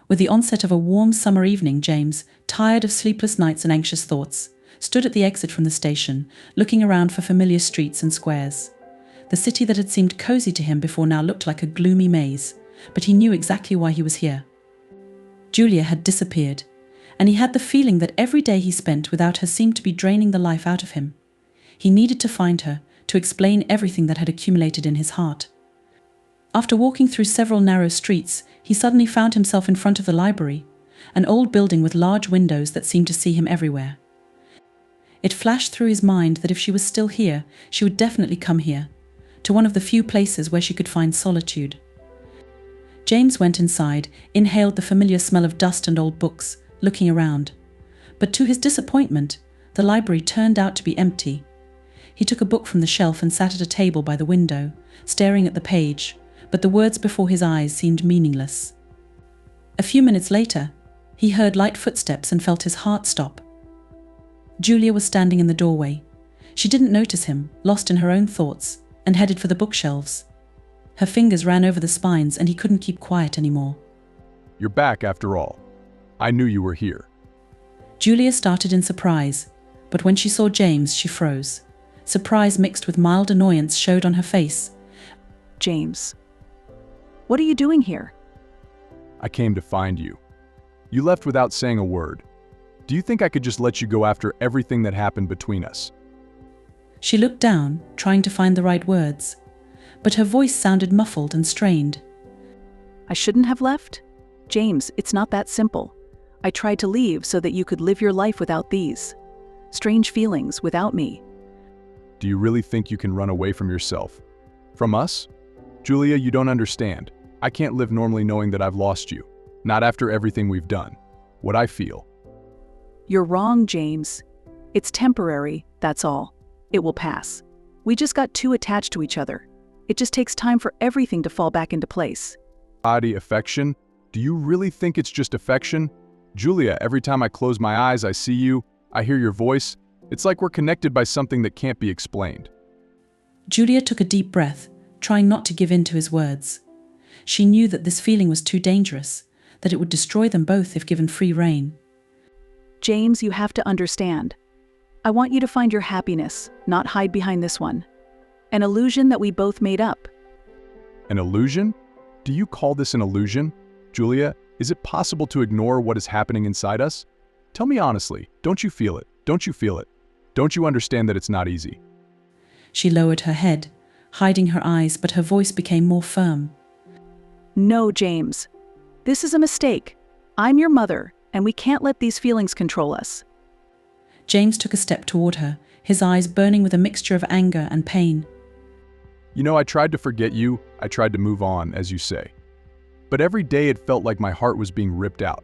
With the onset of a warm summer evening, James, tired of sleepless nights and anxious thoughts, stood at the exit from the station, looking around for familiar streets and squares. The city that had seemed cozy to him before now looked like a gloomy maze, but he knew exactly why he was here. Julia had disappeared, and he had the feeling that every day he spent without her seemed to be draining the life out of him. He needed to find her, to explain everything that had accumulated in his heart. After walking through several narrow streets, he suddenly found himself in front of the library, an old building with large windows that seemed to see him everywhere. It flashed through his mind that if she was still here, she would definitely come here, to one of the few places where she could find solitude. James went inside, inhaled the familiar smell of dust and old books, looking around. But to his disappointment, the library turned out to be empty. He took a book from the shelf and sat at a table by the window, staring at the page, but the words before his eyes seemed meaningless. A few minutes later, he heard light footsteps and felt his heart stop. Julia was standing in the doorway. She didn't notice him, lost in her own thoughts, and headed for the bookshelves. Her fingers ran over the spines and he couldn't keep quiet anymore. You're back after all. I knew you were here. Julia started in surprise, but when she saw James, she froze. Surprise mixed with mild annoyance showed on her face. James, what are you doing here? I came to find you. You left without saying a word. Do you think I could just let you go after everything that happened between us? She looked down, trying to find the right words, but her voice sounded muffled and strained. I shouldn't have left? James, it's not that simple. I tried to leave so that you could live your life without these strange feelings, without me. Do you really think you can run away from yourself? From us? Julia, you don't understand. I can't live normally knowing that I've lost you. Not after everything we've done. What I feel. You're wrong, James. It's temporary, that's all. It will pass. We just got too attached to each other. It just takes time for everything to fall back into place. Body affection? Do you really think it's just affection? Julia, every time I close my eyes, I see you, I hear your voice. It's like we're connected by something that can't be explained. Julia took a deep breath, trying not to give in to his words. She knew that this feeling was too dangerous, that it would destroy them both if given free rein. James, you have to understand. I want you to find your happiness, not hide behind this one. An illusion that we both made up. An illusion? Do you call this an illusion? Julia, is it possible to ignore what is happening inside us? Tell me honestly, don't you feel it? Don't you feel it? Don't you understand that it's not easy? She lowered her head, hiding her eyes, but her voice became more firm. No, James. This is a mistake. I'm your mother, and we can't let these feelings control us. James took a step toward her, his eyes burning with a mixture of anger and pain. You know, I tried to forget you, I tried to move on, as you say. But every day it felt like my heart was being ripped out.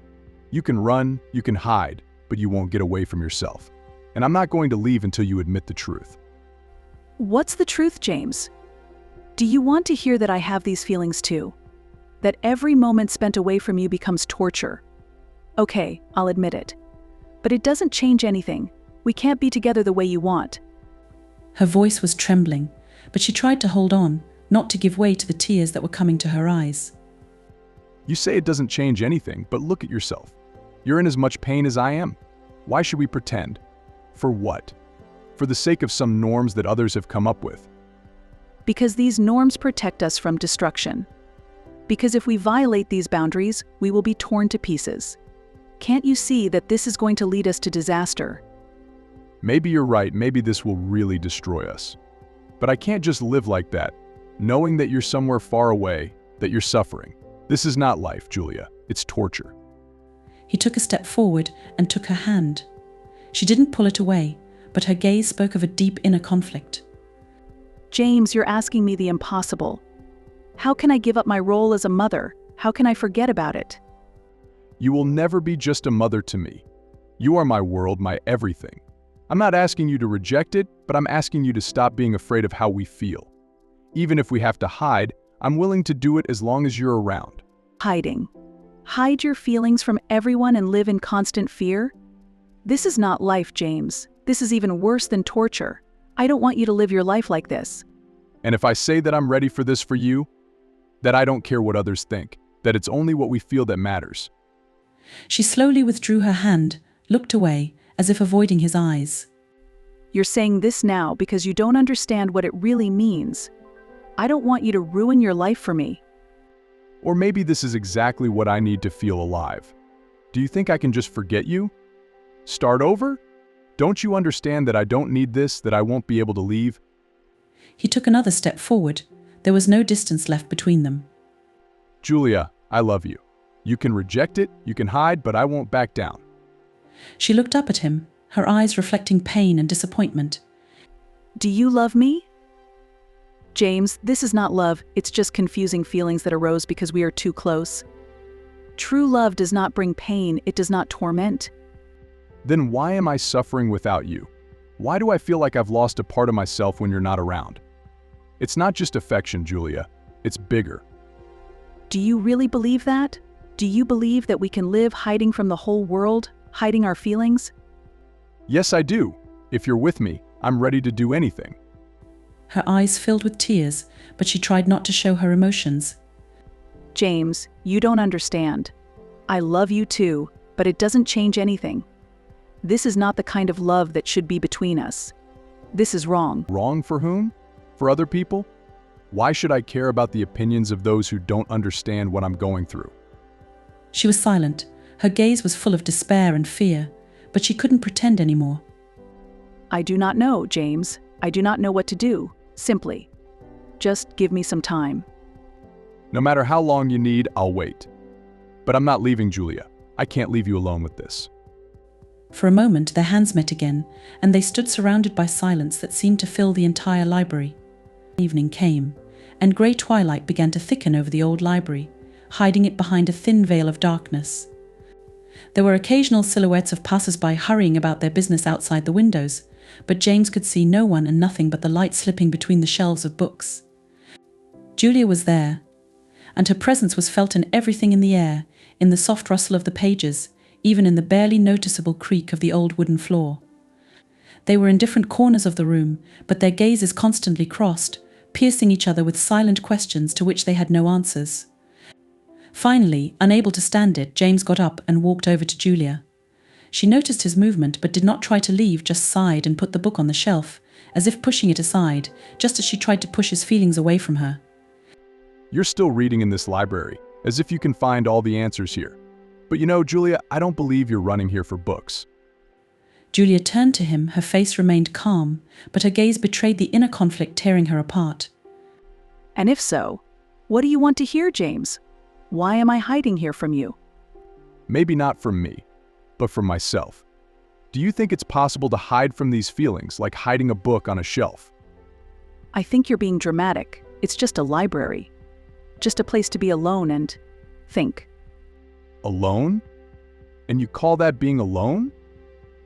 You can run, you can hide, but you won't get away from yourself. And I'm not going to leave until you admit the truth. What's the truth, James? Do you want to hear that I have these feelings too? That every moment spent away from you becomes torture? Okay, I'll admit it. But it doesn't change anything. We can't be together the way you want. Her voice was trembling, but she tried to hold on, not to give way to the tears that were coming to her eyes. You say it doesn't change anything, but look at yourself. You're in as much pain as I am. Why should we pretend? For what? For the sake of some norms that others have come up with. Because these norms protect us from destruction. Because if we violate these boundaries, we will be torn to pieces. Can't you see that this is going to lead us to disaster? Maybe you're right, maybe this will really destroy us. But I can't just live like that, knowing that you're somewhere far away, that you're suffering. This is not life, Julia. It's torture. He took a step forward and took her hand. She didn't pull it away, but her gaze spoke of a deep inner conflict. James, you're asking me the impossible. How can I give up my role as a mother? How can I forget about it? You will never be just a mother to me. You are my world, my everything. I'm not asking you to reject it, but I'm asking you to stop being afraid of how we feel. Even if we have to hide, I'm willing to do it as long as you're around. Hiding. Hide your feelings from everyone and live in constant fear? This is not life, James. This is even worse than torture. I don't want you to live your life like this. And if I say that I'm ready for this for you, that I don't care what others think, that it's only what we feel that matters, She slowly withdrew her hand, looked away, as if avoiding his eyes. You're saying this now because you don't understand what it really means. I don't want you to ruin your life for me. Or maybe this is exactly what I need to feel alive. Do you think I can just forget you? Start over? Don't you understand that I don't need this, that I won't be able to leave? He took another step forward. There was no distance left between them. Julia, I love you. You can reject it, you can hide, but I won't back down. She looked up at him, her eyes reflecting pain and disappointment. Do you love me? James, this is not love, it's just confusing feelings that arose because we are too close. True love does not bring pain, it does not torment. Then why am I suffering without you? Why do I feel like I've lost a part of myself when you're not around? It's not just affection, Julia. It's bigger. Do you really believe that? Do you believe that we can live hiding from the whole world, hiding our feelings? Yes, I do. If you're with me, I'm ready to do anything. Her eyes filled with tears, but she tried not to show her emotions. James, you don't understand. I love you too, but it doesn't change anything. This is not the kind of love that should be between us. This is wrong. Wrong for whom? For other people? Why should I care about the opinions of those who don't understand what I'm going through? She was silent. Her gaze was full of despair and fear, but she couldn't pretend anymore. I do not know, James. I do not know what to do. Simply, just give me some time. No matter how long you need, I'll wait. But I'm not leaving, Julia. I can't leave you alone with this. For a moment, their hands met again, and they stood surrounded by silence that seemed to fill the entire library. Evening came, and grey twilight began to thicken over the old library, hiding it behind a thin veil of darkness. There were occasional silhouettes of passers-by hurrying about their business outside the windows, but James could see no one and nothing but the light slipping between the shelves of books. Julia was there, and her presence was felt in everything in the air, in the soft rustle of the pages, even in the barely noticeable creak of the old wooden floor. They were in different corners of the room, but their gazes constantly crossed, piercing each other with silent questions to which they had no answers. Finally, unable to stand it, James got up and walked over to Julia. She noticed his movement but did not try to leave, just sighed and put the book on the shelf, as if pushing it aside, just as she tried to push his feelings away from her. You're still reading in this library, as if you can find all the answers here. But you know, Julia, I don't believe you're running here for books. Julia turned to him, her face remained calm, but her gaze betrayed the inner conflict tearing her apart. And if so, what do you want to hear, James? Why am I hiding here from you? Maybe not from me, but from myself. Do you think it's possible to hide from these feelings, like hiding a book on a shelf? I think you're being dramatic. It's just a library. Just a place to be alone and think. Alone? And you call that being alone?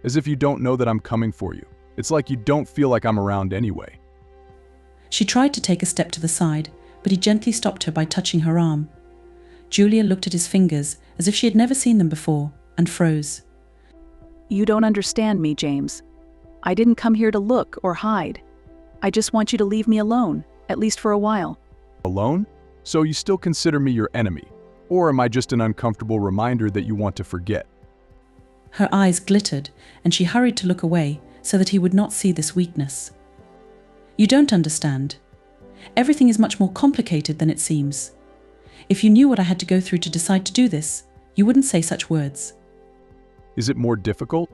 As if you don't know that I'm coming for you. It's like you don't feel like I'm around anyway. She tried to take a step to the side, but he gently stopped her by touching her arm. Julia looked at his fingers as if she had never seen them before, and froze. You don't understand me, James. I didn't come here to look or hide. I just want you to leave me alone, at least for a while. Alone? So you still consider me your enemy? Or am I just an uncomfortable reminder that you want to forget? Her eyes glittered, and she hurried to look away so that he would not see this weakness. You don't understand. Everything is much more complicated than it seems. If you knew what I had to go through to decide to do this, you wouldn't say such words. Is it more difficult?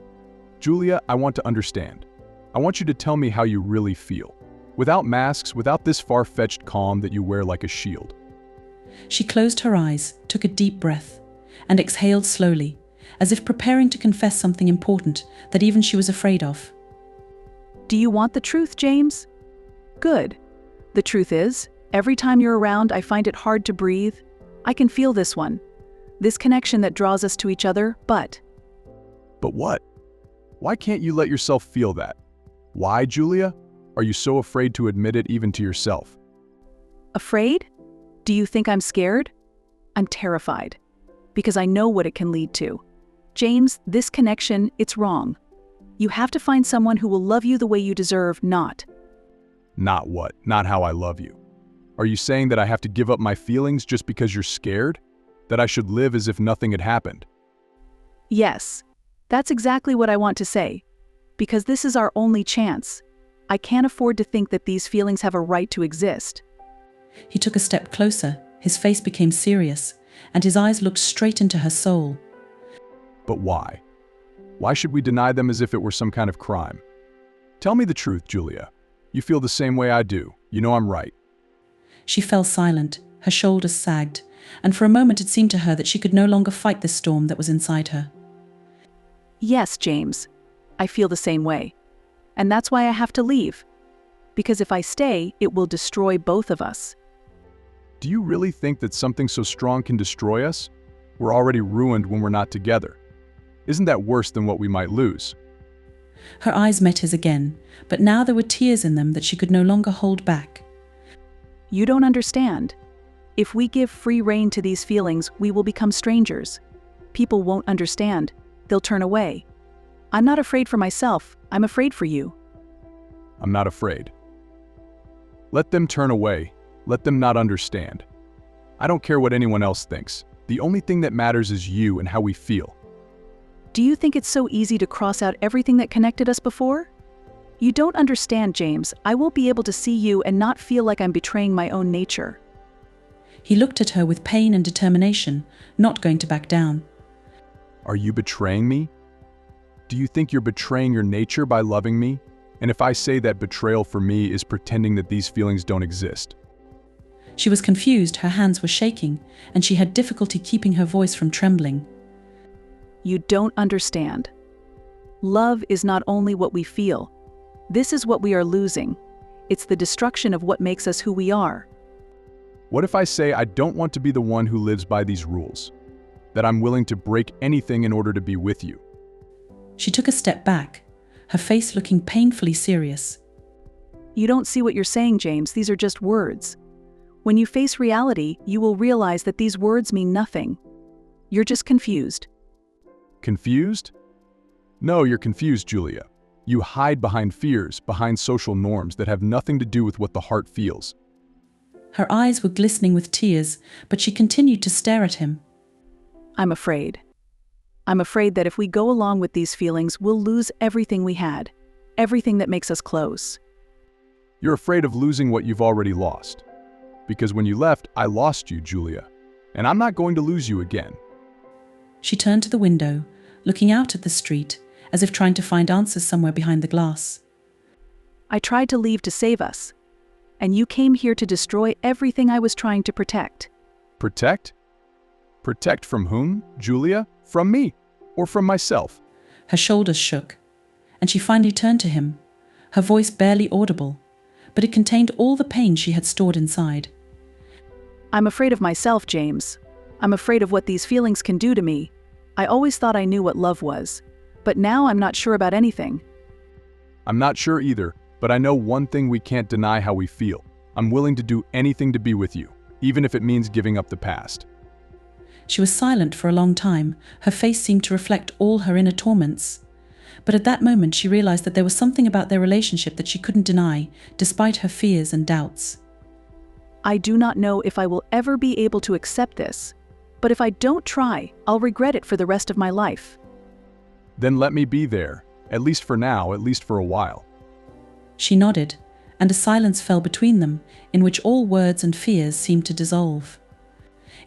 Julia, I want to understand. I want you to tell me how you really feel. Without masks, without this far-fetched calm that you wear like a shield. She closed her eyes, took a deep breath, and exhaled slowly, as if preparing to confess something important that even she was afraid of. Do you want the truth, James? Good. The truth is, every time you're around, I find it hard to breathe. I can feel this one. This connection that draws us to each other, but... But what? Why can't you let yourself feel that? Why, Julia? Are you so afraid to admit it even to yourself? Afraid? Do you think I'm scared? I'm terrified. Because I know what it can lead to. James, this connection, it's wrong. You have to find someone who will love you the way you deserve, not. Not what? Not how I love you. Are you saying that I have to give up my feelings just because you're scared? That I should live as if nothing had happened? Yes, that's exactly what I want to say. Because this is our only chance. I can't afford to think that these feelings have a right to exist. He took a step closer, his face became serious, and his eyes looked straight into her soul. But why? Why should we deny them as if it were some kind of crime? Tell me the truth, Julia. You feel the same way I do. You know I'm right. She fell silent, her shoulders sagged, and for a moment it seemed to her that she could no longer fight the storm that was inside her. Yes, James. I feel the same way. And that's why I have to leave. Because if I stay, it will destroy both of us. Do you really think that something so strong can destroy us? We're already ruined when we're not together. Isn't that worse than what we might lose? Her eyes met his again, but now there were tears in them that she could no longer hold back. You don't understand. If we give free rein to these feelings, we will become strangers. People won't understand. They'll turn away. I'm not afraid for myself. I'm afraid for you. I'm not afraid. Let them turn away. Let them not understand. I don't care what anyone else thinks. The only thing that matters is you and how we feel. Do you think it's so easy to cross out everything that connected us before? You don't understand, James. I won't be able to see you and not feel like I'm betraying my own nature. He looked at her with pain and determination, not going to back down. Are you betraying me? Do you think you're betraying your nature by loving me? And if I say that betrayal for me is pretending that these feelings don't exist? She was confused, her hands were shaking, and she had difficulty keeping her voice from trembling. You don't understand. Love is not only what we feel. This is what we are losing. It's the destruction of what makes us who we are. What if I say I don't want to be the one who lives by these rules? That I'm willing to break anything in order to be with you? She took a step back, her face looking painfully serious. You don't see what you're saying, James. These are just words. When you face reality, you will realize that these words mean nothing. You're just confused. Confused? No, you're confused, Julia. You hide behind fears, behind social norms that have nothing to do with what the heart feels. Her eyes were glistening with tears, but she continued to stare at him. I'm afraid. I'm afraid that if we go along with these feelings, we'll lose everything we had, everything that makes us close. You're afraid of losing what you've already lost. Because when you left, I lost you, Julia. And I'm not going to lose you again. She turned to the window, looking out at the street, as if trying to find answers somewhere behind the glass. I tried to leave to save us. And you came here to destroy everything I was trying to protect. Protect? Protect from whom, Julia? From me? Or from myself? Her shoulders shook, and she finally turned to him, her voice barely audible, but it contained all the pain she had stored inside. I'm afraid of myself, James. I'm afraid of what these feelings can do to me. I always thought I knew what love was, but now I'm not sure about anything. I'm not sure either, but I know one thing: we can't deny how we feel. I'm willing to do anything to be with you, even if it means giving up the past. She was silent for a long time, her face seemed to reflect all her inner torments. But at that moment she realized that there was something about their relationship that she couldn't deny, despite her fears and doubts. I do not know if I will ever be able to accept this, but if I don't try, I'll regret it for the rest of my life. Then let me be there, at least for now, at least for a while. She nodded, and a silence fell between them, in which all words and fears seemed to dissolve.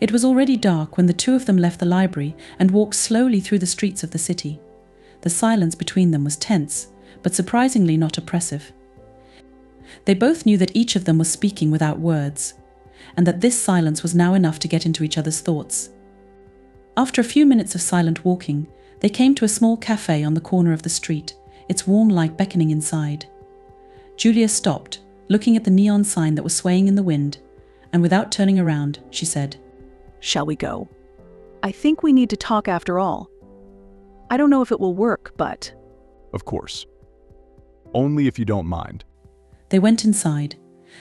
It was already dark when the two of them left the library and walked slowly through the streets of the city. The silence between them was tense, but surprisingly not oppressive. They both knew that each of them was speaking without words, and that this silence was now enough to get into each other's thoughts. After a few minutes of silent walking, they came to a small cafe on the corner of the street, its warm light beckoning inside. Julia stopped, looking at the neon sign that was swaying in the wind, and without turning around, she said, "Shall we go? I think we need to talk after all. I don't know if it will work, but..." Of course. Only if you don't mind. They went inside.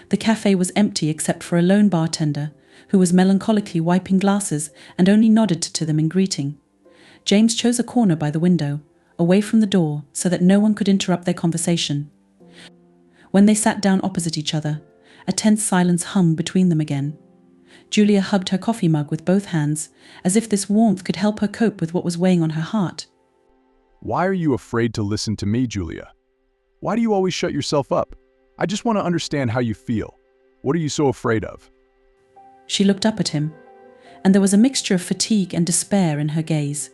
The cafe was empty except for a lone bartender, who was melancholically wiping glasses and only nodded to them in greeting. James chose a corner by the window, away from the door, so that no one could interrupt their conversation. When they sat down opposite each other, a tense silence hummed between them again. Julia hugged her coffee mug with both hands, as if this warmth could help her cope with what was weighing on her heart. Why are you afraid to listen to me, Julia? Why do you always shut yourself up? I just want to understand how you feel. What are you so afraid of? She looked up at him, and there was a mixture of fatigue and despair in her gaze.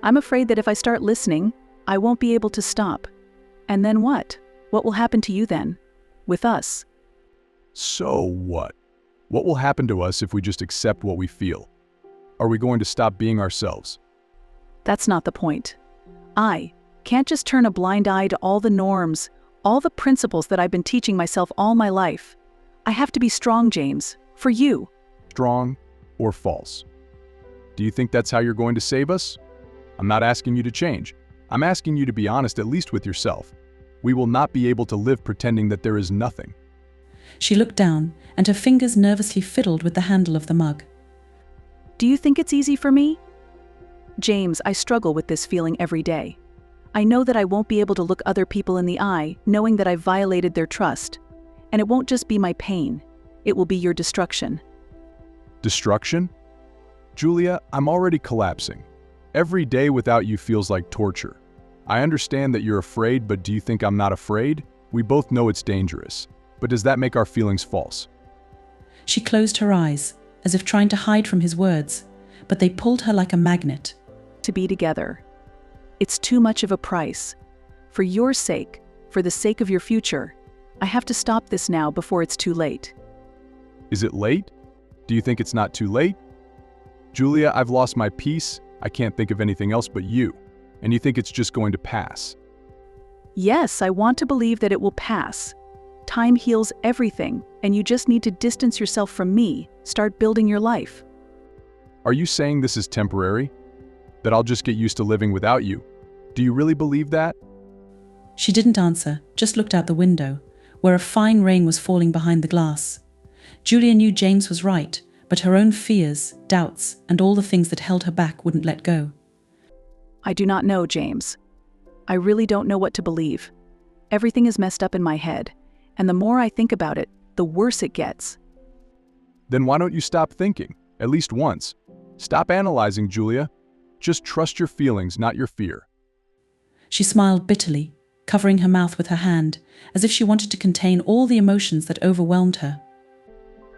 I'm afraid that if I start listening, I won't be able to stop. And then what? What will happen to you then? With us? So what? What will happen to us if we just accept what we feel? Are we going to stop being ourselves? That's not the point. I can't just turn a blind eye to all the norms, all the principles that I've been teaching myself all my life. I have to be strong, James, for you. Strong or false? Do you think that's how you're going to save us? I'm not asking you to change. I'm asking you to be honest, at least with yourself. We will not be able to live pretending that there is nothing. She looked down, and her fingers nervously fiddled with the handle of the mug. Do you think it's easy for me? James, I struggle with this feeling every day. I know that I won't be able to look other people in the eye, knowing that I've violated their trust. And it won't just be my pain. It will be your destruction. Destruction? Julia, I'm already collapsing. Every day without you feels like torture. I understand that you're afraid, but do you think I'm not afraid? We both know it's dangerous. But does that make our feelings false? She closed her eyes, as if trying to hide from his words, but they pulled her like a magnet. To be together. It's too much of a price. For your sake, for the sake of your future, I have to stop this now before it's too late. Is it late? Do you think it's not too late? Julia, I've lost my peace. I can't think of anything else but you. And you think it's just going to pass? Yes, I want to believe that it will pass. Time heals everything, and you just need to distance yourself from me, start building your life. Are you saying this is temporary? That I'll just get used to living without you? Do you really believe that? She didn't answer, just looked out the window, where a fine rain was falling behind the glass. Julia knew James was right, but her own fears, doubts, and all the things that held her back wouldn't let go. I do not know, James. I really don't know what to believe. Everything is messed up in my head, and the more I think about it, the worse it gets. Then why don't you stop thinking, at least once? Stop analyzing, Julia. Just trust your feelings, not your fear. She smiled bitterly, covering her mouth with her hand, as if she wanted to contain all the emotions that overwhelmed her.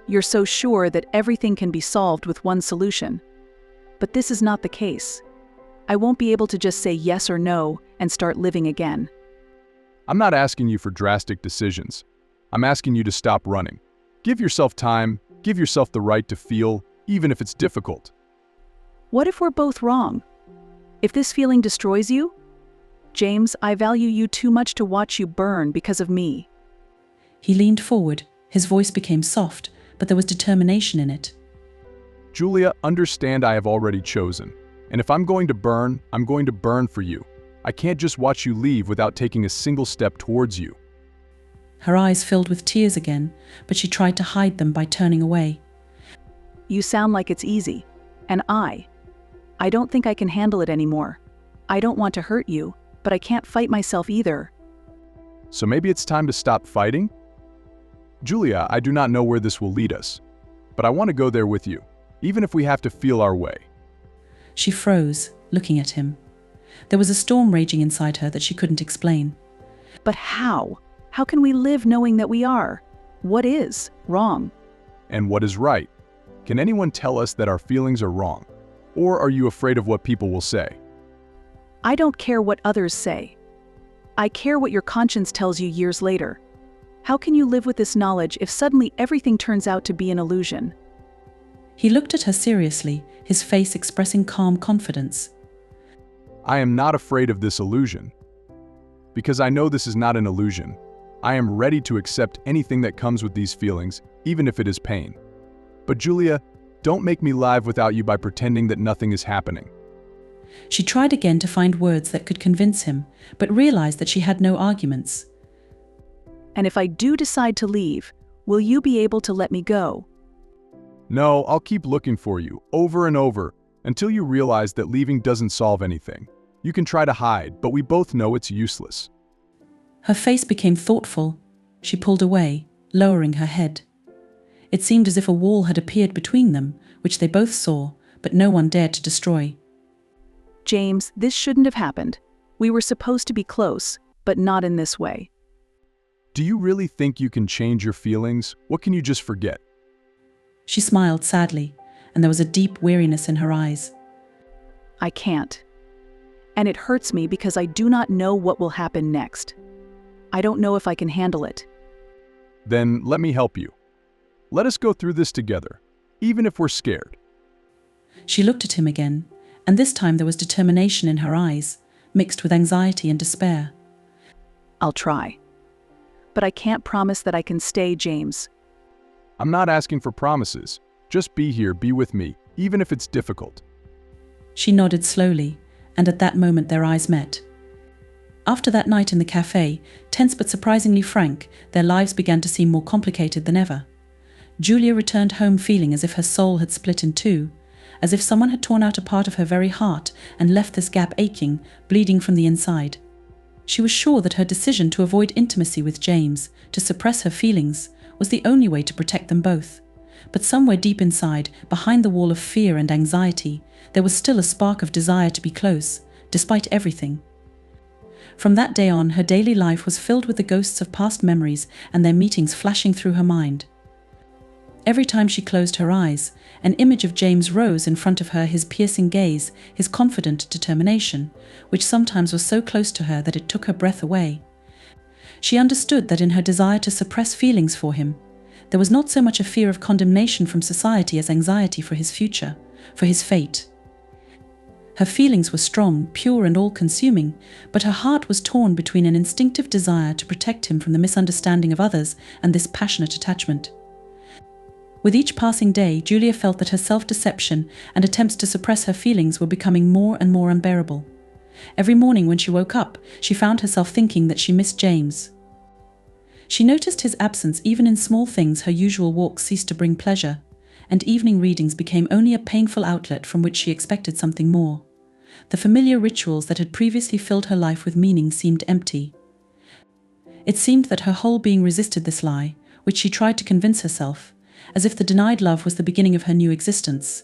You're so sure that everything can be solved with one solution. But this is not the case. I won't be able to just say yes or no and start living again. I'm not asking you for drastic decisions. I'm asking you to stop running. Give yourself time, give yourself the right to feel, even if it's difficult. What if we're both wrong? If this feeling destroys you? James, I value you too much to watch you burn because of me. He leaned forward, his voice became soft, but there was determination in it. Julia, understand I have already chosen. And if I'm going to burn, I'm going to burn for you. I can't just watch you leave without taking a single step towards you. Her eyes filled with tears again, but she tried to hide them by turning away. You sound like it's easy. And I don't think I can handle it anymore. I don't want to hurt you, but I can't fight myself either. So maybe it's time to stop fighting? Julia, I do not know where this will lead us, but I want to go there with you, even if we have to feel our way. She froze, looking at him. There was a storm raging inside her that she couldn't explain. But how? How can we live knowing that we are? What is wrong? And what is right? Can anyone tell us that our feelings are wrong? Or are you afraid of what people will say? I don't care what others say. I care what your conscience tells you years later. How can you live with this knowledge if suddenly everything turns out to be an illusion? He looked at her seriously, his face expressing calm confidence. I am not afraid of this illusion. Because I know this is not an illusion. I am ready to accept anything that comes with these feelings, even if it is pain. But Julia, don't make me live without you by pretending that nothing is happening. She tried again to find words that could convince him, but realized that she had no arguments. And if I do decide to leave, will you be able to let me go? No, I'll keep looking for you, over and over, until you realize that leaving doesn't solve anything. You can try to hide, but we both know it's useless. Her face became thoughtful. She pulled away, lowering her head. It seemed as if a wall had appeared between them, which they both saw, but no one dared to destroy. James, this shouldn't have happened. We were supposed to be close, but not in this way. Do you really think you can change your feelings? What can you just forget? She smiled sadly, and there was a deep weariness in her eyes. I can't. And it hurts me because I do not know what will happen next. I don't know if I can handle it. Then let me help you. Let us go through this together, even if we're scared. She looked at him again, and this time there was determination in her eyes, mixed with anxiety and despair. I'll try. But I can't promise that I can stay, James. I'm not asking for promises. Just be here, be with me, even if it's difficult. She nodded slowly, and at that moment their eyes met. After that night in the cafe, tense but surprisingly frank, their lives began to seem more complicated than ever. Julia returned home feeling as if her soul had split in two, as if someone had torn out a part of her very heart and left this gap aching, bleeding from the inside. She was sure that her decision to avoid intimacy with James, to suppress her feelings, was the only way to protect them both. But somewhere deep inside, behind the wall of fear and anxiety, there was still a spark of desire to be close, despite everything. From that day on, her daily life was filled with the ghosts of past memories and their meetings flashing through her mind. Every time she closed her eyes, an image of James rose in front of her, his piercing gaze, his confident determination, which sometimes was so close to her that it took her breath away. She understood that in her desire to suppress feelings for him, there was not so much a fear of condemnation from society as anxiety for his future, for his fate. Her feelings were strong, pure and all-consuming, but her heart was torn between an instinctive desire to protect him from the misunderstanding of others and this passionate attachment. With each passing day, Julia felt that her self-deception and attempts to suppress her feelings were becoming more and more unbearable. Every morning when she woke up, she found herself thinking that she missed James. She noticed his absence even in small things. Her usual walks ceased to bring pleasure, and evening readings became only a painful outlet from which she expected something more. The familiar rituals that had previously filled her life with meaning seemed empty. It seemed that her whole being resisted this lie, which she tried to convince herself, as if the denied love was the beginning of her new existence.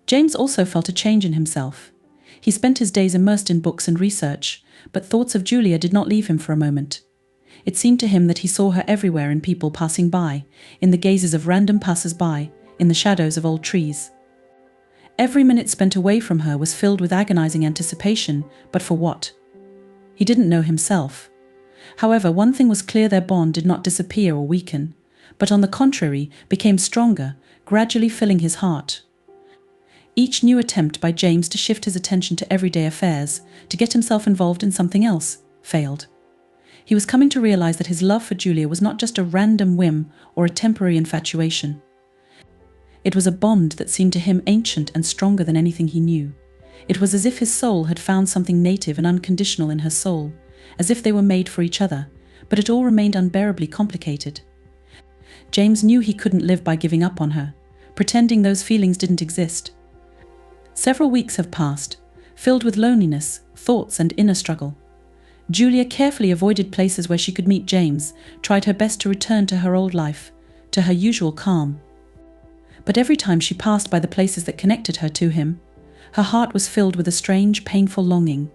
James also felt a change in himself. He spent his days immersed in books and research, but thoughts of Julia did not leave him for a moment. It seemed to him that he saw her everywhere, in people passing by, in the gazes of random passers-by, in the shadows of old trees. Every minute spent away from her was filled with agonizing anticipation, but for what? He didn't know himself. However, one thing was clear: their bond did not disappear or weaken, but on the contrary, became stronger, gradually filling his heart. Each new attempt by James to shift his attention to everyday affairs, to get himself involved in something else, failed. He was coming to realize that his love for Julia was not just a random whim or a temporary infatuation. It was a bond that seemed to him ancient and stronger than anything he knew. It was as if his soul had found something native and unconditional in her soul, as if they were made for each other, but it all remained unbearably complicated. James knew he couldn't live by giving up on her, pretending those feelings didn't exist. Several weeks have passed, filled with loneliness, thoughts and inner struggle. Julia carefully avoided places where she could meet James, tried her best to return to her old life, to her usual calm. But every time she passed by the places that connected her to him, her heart was filled with a strange, painful longing.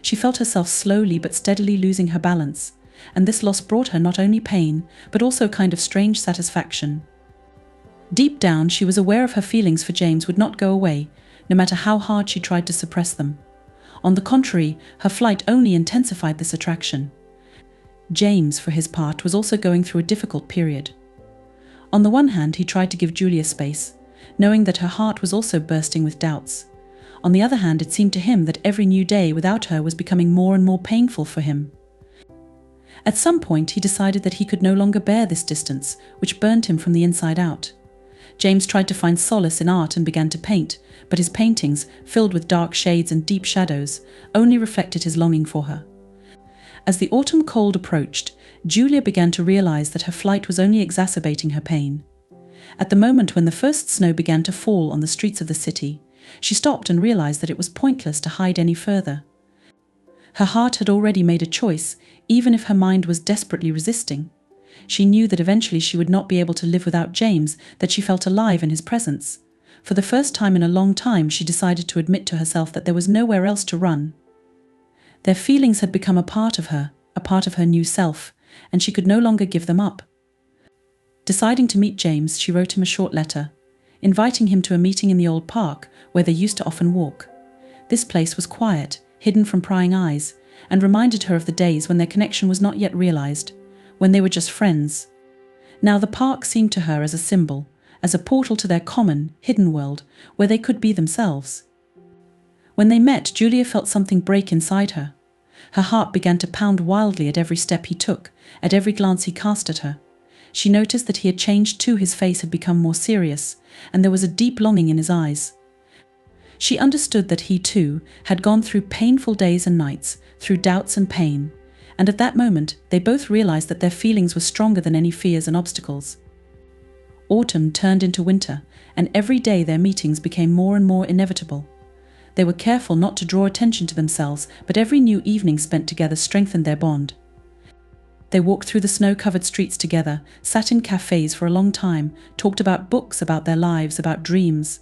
She felt herself slowly but steadily losing her balance, and this loss brought her not only pain, but also a kind of strange satisfaction. Deep down, she was aware of her feelings for James would not go away, no matter how hard she tried to suppress them. On the contrary, her flight only intensified this attraction. James, for his part, was also going through a difficult period. On the one hand, he tried to give Julia space, knowing that her heart was also bursting with doubts. On the other hand, it seemed to him that every new day without her was becoming more and more painful for him. At some point, he decided that he could no longer bear this distance, which burned him from the inside out. James tried to find solace in art and began to paint, but his paintings, filled with dark shades and deep shadows, only reflected his longing for her. As the autumn cold approached, Julia began to realize that her flight was only exacerbating her pain. At the moment when the first snow began to fall on the streets of the city, she stopped and realized that it was pointless to hide any further. Her heart had already made a choice, even if her mind was desperately resisting. She knew that eventually she would not be able to live without James, that she felt alive in his presence. For the first time in a long time, she decided to admit to herself that there was nowhere else to run. Their feelings had become a part of her new self, and she could no longer give them up. Deciding to meet James, she wrote him a short letter, inviting him to a meeting in the old park where they used to often walk. This place was quiet, hidden from prying eyes, and reminded her of the days when their connection was not yet realized, when they were just friends. Now the park seemed to her as a symbol, as a portal to their common, hidden world, where they could be themselves. When they met, Julia felt something break inside her. Her heart began to pound wildly at every step he took, at every glance he cast at her. She noticed that he had changed too. His face had become more serious, and there was a deep longing in his eyes. She understood that he too had gone through painful days and nights, through doubts and pain, and at that moment they both realized that their feelings were stronger than any fears and obstacles. Autumn turned into winter, and every day their meetings became more and more inevitable. They were careful not to draw attention to themselves, but every new evening spent together strengthened their bond. They walked through the snow-covered streets together, sat in cafes for a long time, talked about books, about their lives, about dreams.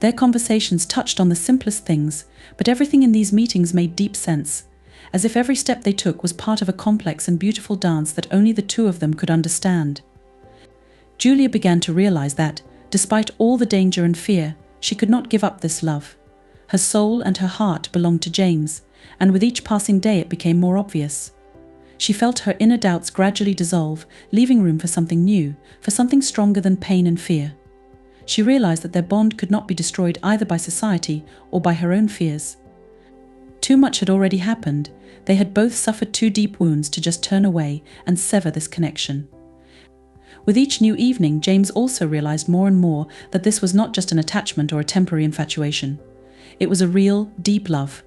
Their conversations touched on the simplest things, but everything in these meetings made deep sense, as if every step they took was part of a complex and beautiful dance that only the two of them could understand. Julia began to realize that, despite all the danger and fear, she could not give up this love. Her soul and her heart belonged to James, and with each passing day it became more obvious. She felt her inner doubts gradually dissolve, leaving room for something new, for something stronger than pain and fear. She realized that their bond could not be destroyed either by society or by her own fears. Too much had already happened. They had both suffered too deep wounds to just turn away and sever this connection. With each new evening, James also realized more and more that this was not just an attachment or a temporary infatuation. It was a real, deep love,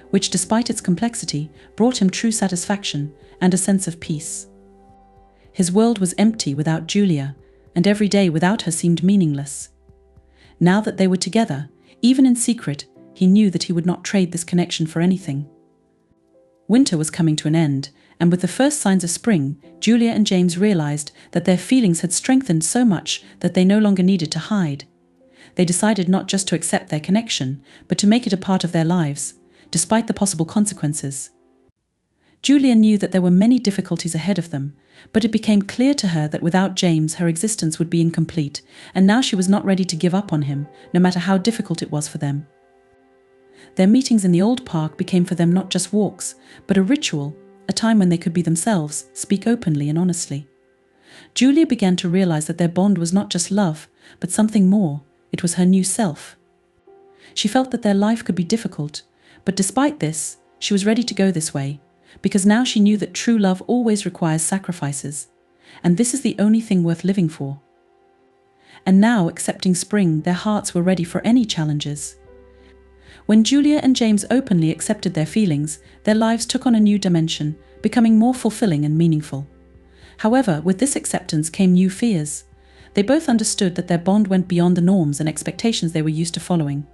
which, despite its complexity, brought him true satisfaction and a sense of peace. His world was empty without Julia, and every day without her seemed meaningless. Now that they were together, even in secret, he knew that he would not trade this connection for anything. Winter was coming to an end, and with the first signs of spring, Julia and James realized that their feelings had strengthened so much that they no longer needed to hide. They decided not just to accept their connection, but to make it a part of their lives, despite the possible consequences. Julia knew that there were many difficulties ahead of them, but it became clear to her that without James her existence would be incomplete, and now she was not ready to give up on him, no matter how difficult it was for them. Their meetings in the old park became for them not just walks, but a ritual, a time when they could be themselves, speak openly and honestly. Julia began to realize that their bond was not just love, but something more. It was her new self. She felt that their life could be difficult, but despite this, she was ready to go this way, because now she knew that true love always requires sacrifices, and this is the only thing worth living for. And now, accepting spring, their hearts were ready for any challenges. When Julia and James openly accepted their feelings, their lives took on a new dimension, becoming more fulfilling and meaningful. However, with this acceptance came new fears. They both understood that their bond went beyond the norms and expectations they were used to following.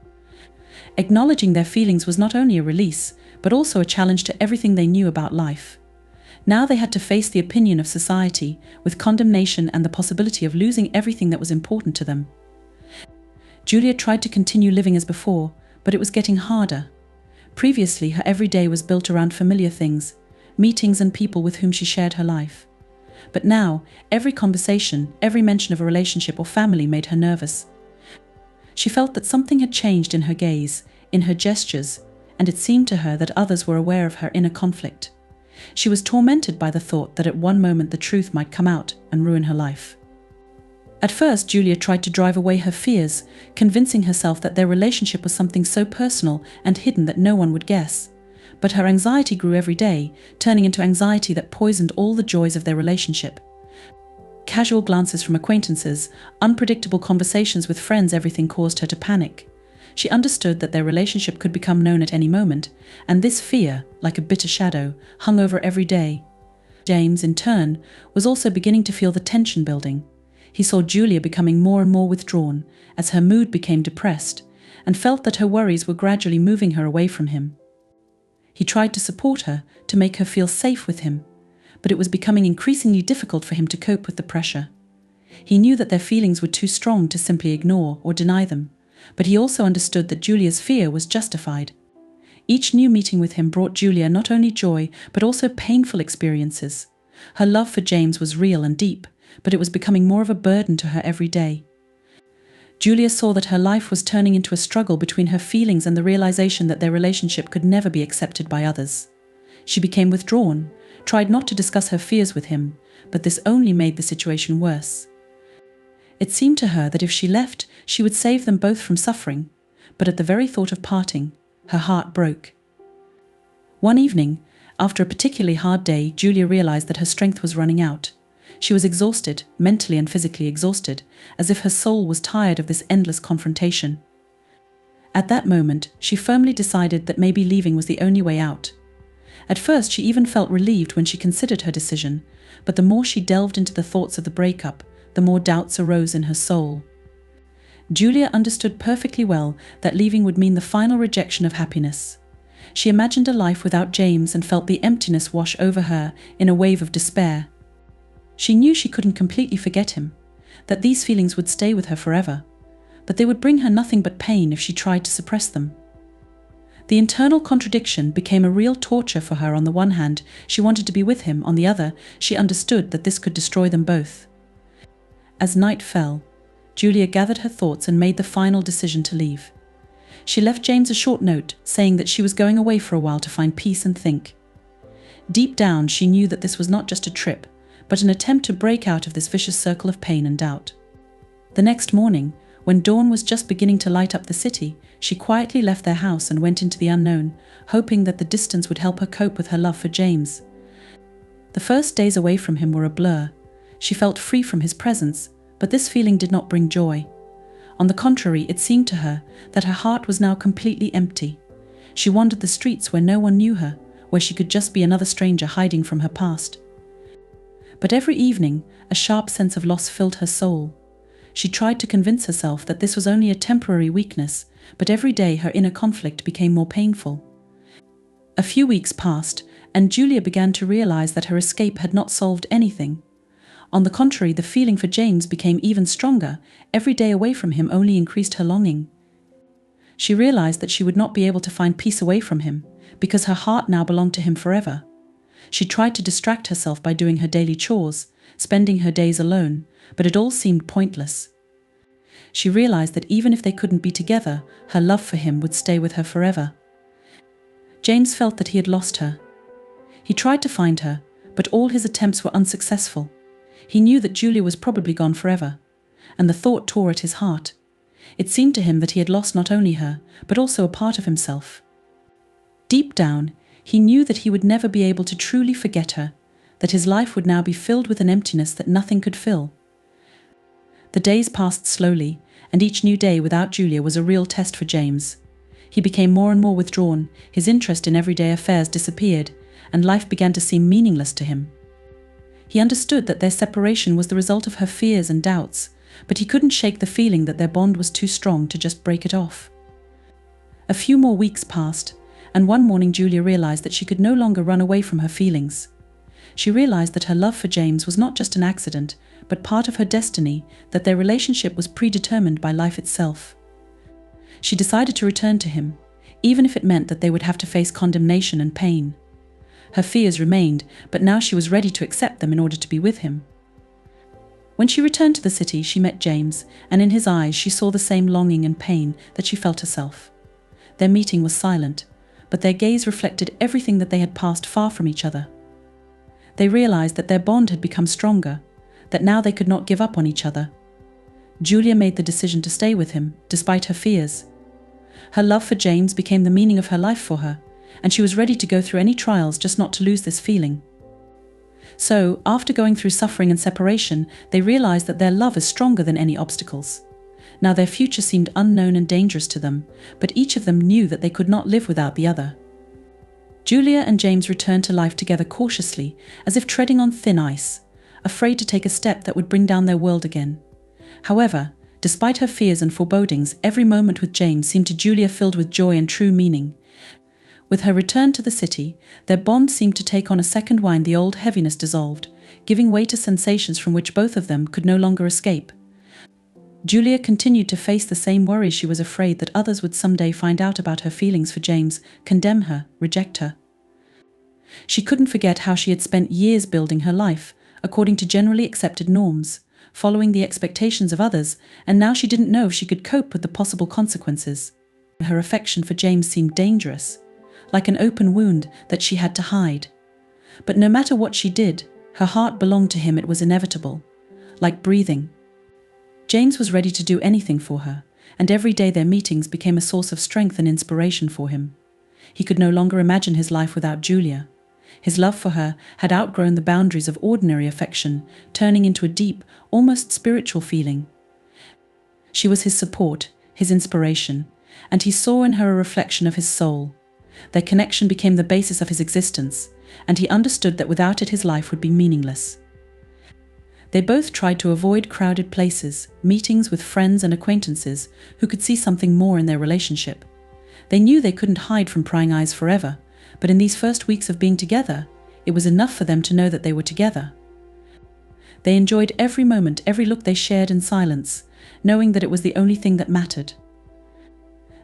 Acknowledging their feelings was not only a release, but also a challenge to everything they knew about life. Now they had to face the opinion of society, with condemnation and the possibility of losing everything that was important to them. Julia tried to continue living as before, but it was getting harder. Previously, her every day was built around familiar things, meetings and people with whom she shared her life. But now, every conversation, every mention of a relationship or family made her nervous. She felt that something had changed in her gaze, in her gestures, and it seemed to her that others were aware of her inner conflict. She was tormented by the thought that at one moment the truth might come out and ruin her life. At first, Julia tried to drive away her fears, convincing herself that their relationship was something so personal and hidden that no one would guess. But her anxiety grew every day, turning into anxiety that poisoned all the joys of their relationship. Casual glances from acquaintances, unpredictable conversations with friends, everything caused her to panic. She understood that their relationship could become known at any moment, and this fear, like a bitter shadow, hung over every day. James, in turn, was also beginning to feel the tension building. He saw Julia becoming more and more withdrawn, as her mood became depressed, and felt that her worries were gradually moving her away from him. He tried to support her, to make her feel safe with him, but it was becoming increasingly difficult for him to cope with the pressure. He knew that their feelings were too strong to simply ignore or deny them, but he also understood that Julia's fear was justified. Each new meeting with him brought Julia not only joy, but also painful experiences. Her love for James was real and deep, but it was becoming more of a burden to her every day. Julia saw that her life was turning into a struggle between her feelings and the realization that their relationship could never be accepted by others. She became withdrawn, tried not to discuss her fears with him, but this only made the situation worse. It seemed to her that if she left, she would save them both from suffering, but at the very thought of parting, her heart broke. One evening, after a particularly hard day, Julia realized that her strength was running out. She was exhausted, mentally and physically exhausted, as if her soul was tired of this endless confrontation. At that moment, she firmly decided that maybe leaving was the only way out. At first, she even felt relieved when she considered her decision, but the more she delved into the thoughts of the breakup, the more doubts arose in her soul. Julia understood perfectly well that leaving would mean the final rejection of happiness. She imagined a life without James and felt the emptiness wash over her in a wave of despair. She knew she couldn't completely forget him, that these feelings would stay with her forever, but they would bring her nothing but pain if she tried to suppress them. The internal contradiction became a real torture for her. On the one hand, she wanted to be with him, on the other, she understood that this could destroy them both. As night fell, Julia gathered her thoughts and made the final decision to leave. She left James a short note, saying that she was going away for a while to find peace and think. Deep down, she knew that this was not just a trip, but an attempt to break out of this vicious circle of pain and doubt. The next morning, when dawn was just beginning to light up the city, she quietly left their house and went into the unknown, hoping that the distance would help her cope with her love for James. The first days away from him were a blur. She felt free from his presence, but this feeling did not bring joy. On the contrary, it seemed to her that her heart was now completely empty. She wandered the streets where no one knew her, where she could just be another stranger hiding from her past. But every evening, a sharp sense of loss filled her soul. She tried to convince herself that this was only a temporary weakness, but every day her inner conflict became more painful. A few weeks passed, and Julia began to realize that her escape had not solved anything. On the contrary, the feeling for James became even stronger. Every day away from him only increased her longing. She realized that she would not be able to find peace away from him, because her heart now belonged to him forever. She tried to distract herself by doing her daily chores, spending her days alone, but it all seemed pointless. She realized that even if they couldn't be together, her love for him would stay with her forever. James felt that he had lost her. He tried to find her, but all his attempts were unsuccessful. He knew that Julia was probably gone forever, and the thought tore at his heart. It seemed to him that he had lost not only her, but also a part of himself. Deep down, he knew that he would never be able to truly forget her, that his life would now be filled with an emptiness that nothing could fill. The days passed slowly, and each new day without Julia was a real test for James. He became more and more withdrawn, his interest in everyday affairs disappeared, and life began to seem meaningless to him. He understood that their separation was the result of her fears and doubts, but he couldn't shake the feeling that their bond was too strong to just break it off. A few more weeks passed, and one morning Julia realized that she could no longer run away from her feelings. She realized that her love for James was not just an accident, but part of her destiny, that their relationship was predetermined by life itself. She decided to return to him, even if it meant that they would have to face condemnation and pain. Her fears remained, but now she was ready to accept them in order to be with him. When she returned to the city, she met James, and in his eyes she saw the same longing and pain that she felt herself. Their meeting was silent, but their gaze reflected everything that they had passed far from each other. They realized that their bond had become stronger, that now they could not give up on each other. Julia made the decision to stay with him, despite her fears. Her love for James became the meaning of her life for her, and she was ready to go through any trials just not to lose this feeling. So, after going through suffering and separation, they realized that their love is stronger than any obstacles. Now their future seemed unknown and dangerous to them, but each of them knew that they could not live without the other. Julia and James returned to life together cautiously, as if treading on thin ice, afraid to take a step that would bring down their world again. However, despite her fears and forebodings, every moment with James seemed to Julia filled with joy and true meaning. With her return to the city, their bond seemed to take on a second wind. The old heaviness dissolved, giving way to sensations from which both of them could no longer escape. Julia continued to face the same worries. She was afraid that others would someday find out about her feelings for James, condemn her, reject her. She couldn't forget how she had spent years building her life, according to generally accepted norms, following the expectations of others, and now she didn't know if she could cope with the possible consequences. Her affection for James seemed dangerous, like an open wound that she had to hide. But no matter what she did, her heart belonged to him. It was inevitable, like breathing. James was ready to do anything for her, and every day their meetings became a source of strength and inspiration for him. He could no longer imagine his life without Julia. His love for her had outgrown the boundaries of ordinary affection, turning into a deep, almost spiritual feeling. She was his support, his inspiration, and he saw in her a reflection of his soul. Their connection became the basis of his existence, and he understood that without it his life would be meaningless. They both tried to avoid crowded places, meetings with friends and acquaintances who could see something more in their relationship. They knew they couldn't hide from prying eyes forever, but in these first weeks of being together, it was enough for them to know that they were together. They enjoyed every moment, every look they shared in silence, knowing that it was the only thing that mattered.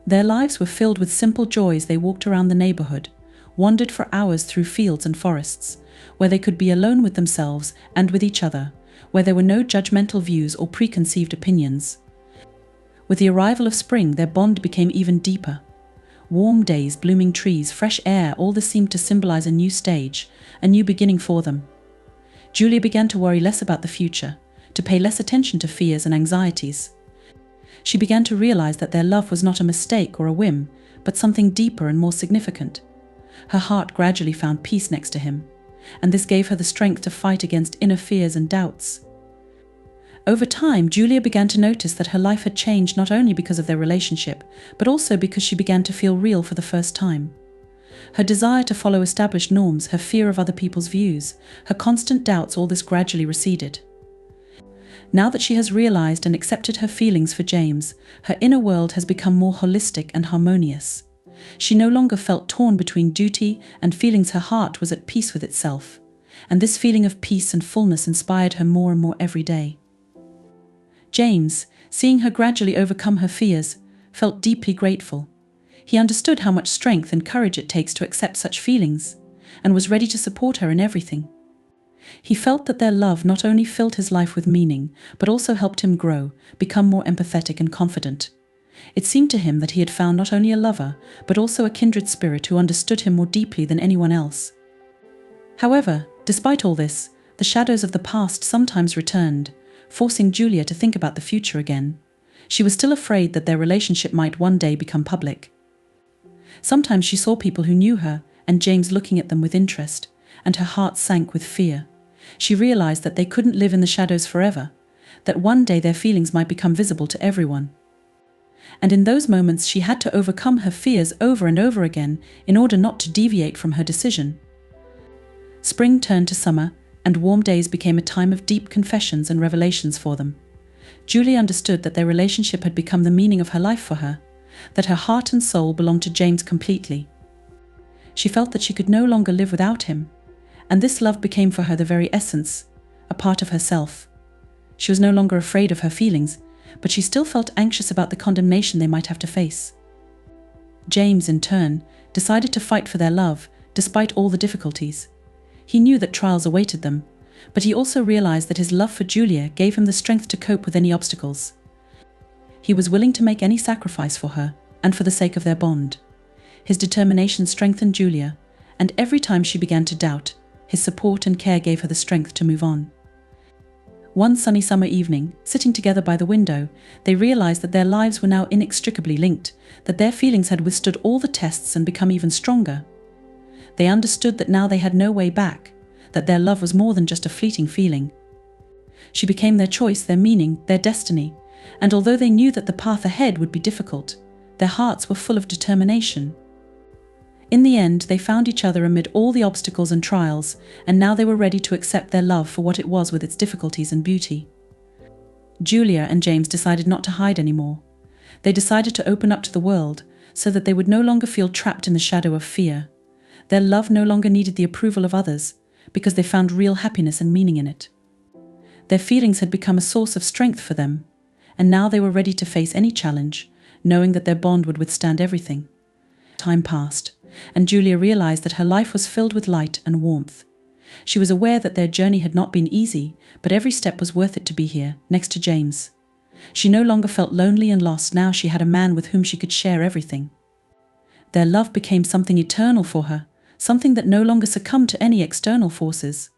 Their lives were filled with simple joys. They walked around the neighborhood, wandered for hours through fields and forests, where they could be alone with themselves and with each other, where there were no judgmental views or preconceived opinions. With the arrival of spring, their bond became even deeper. Warm days, blooming trees, fresh air, all this seemed to symbolize a new stage, a new beginning for them. Julia began to worry less about the future, to pay less attention to fears and anxieties. She began to realize that their love was not a mistake or a whim, but something deeper and more significant. Her heart gradually found peace next to him, and this gave her the strength to fight against inner fears and doubts. Over time, Julia began to notice that her life had changed not only because of their relationship, but also because she began to feel real for the first time. Her desire to follow established norms, her fear of other people's views, her constant doubts, all this gradually receded. Now that she has realized and accepted her feelings for James, her inner world has become more holistic and harmonious. She no longer felt torn between duty and feelings. Her heart was at peace with itself, and this feeling of peace and fullness inspired her more and more every day. James, seeing her gradually overcome her fears, felt deeply grateful. He understood how much strength and courage it takes to accept such feelings, and was ready to support her in everything. He felt that their love not only filled his life with meaning, but also helped him grow, become more empathetic and confident. It seemed to him that he had found not only a lover, but also a kindred spirit who understood him more deeply than anyone else. However, despite all this, the shadows of the past sometimes returned, forcing Julia to think about the future again. She was still afraid that their relationship might one day become public. Sometimes she saw people who knew her and James looking at them with interest, and her heart sank with fear. She realized that they couldn't live in the shadows forever, that one day their feelings might become visible to everyone. And in those moments she had to overcome her fears over and over again in order not to deviate from her decision. Spring turned to summer, and warm days became a time of deep confessions and revelations for them. Julie understood that their relationship had become the meaning of her life for her, that her heart and soul belonged to James completely. She felt that she could no longer live without him, and this love became for her the very essence, a part of herself. She was no longer afraid of her feelings, but she still felt anxious about the condemnation they might have to face. James, in turn, decided to fight for their love, despite all the difficulties. He knew that trials awaited them, but he also realized that his love for Julia gave him the strength to cope with any obstacles. He was willing to make any sacrifice for her, and for the sake of their bond. His determination strengthened Julia, and every time she began to doubt, his support and care gave her the strength to move on. One sunny summer evening, sitting together by the window, they realized that their lives were now inextricably linked, that their feelings had withstood all the tests and become even stronger. They understood that now they had no way back, that their love was more than just a fleeting feeling. She became their choice, their meaning, their destiny, and although they knew that the path ahead would be difficult, their hearts were full of determination. In the end, they found each other amid all the obstacles and trials, and now they were ready to accept their love for what it was with its difficulties and beauty. Julia and James decided not to hide anymore. They decided to open up to the world, so that they would no longer feel trapped in the shadow of fear. Their love no longer needed the approval of others, because they found real happiness and meaning in it. Their feelings had become a source of strength for them, and now they were ready to face any challenge, knowing that their bond would withstand everything. Time passed, and Julia realized that her life was filled with light and warmth. She was aware that their journey had not been easy, but every step was worth it to be here, next to James. She no longer felt lonely and lost. Now she had a man with whom she could share everything. Their love became something eternal for her, something that no longer succumbed to any external forces.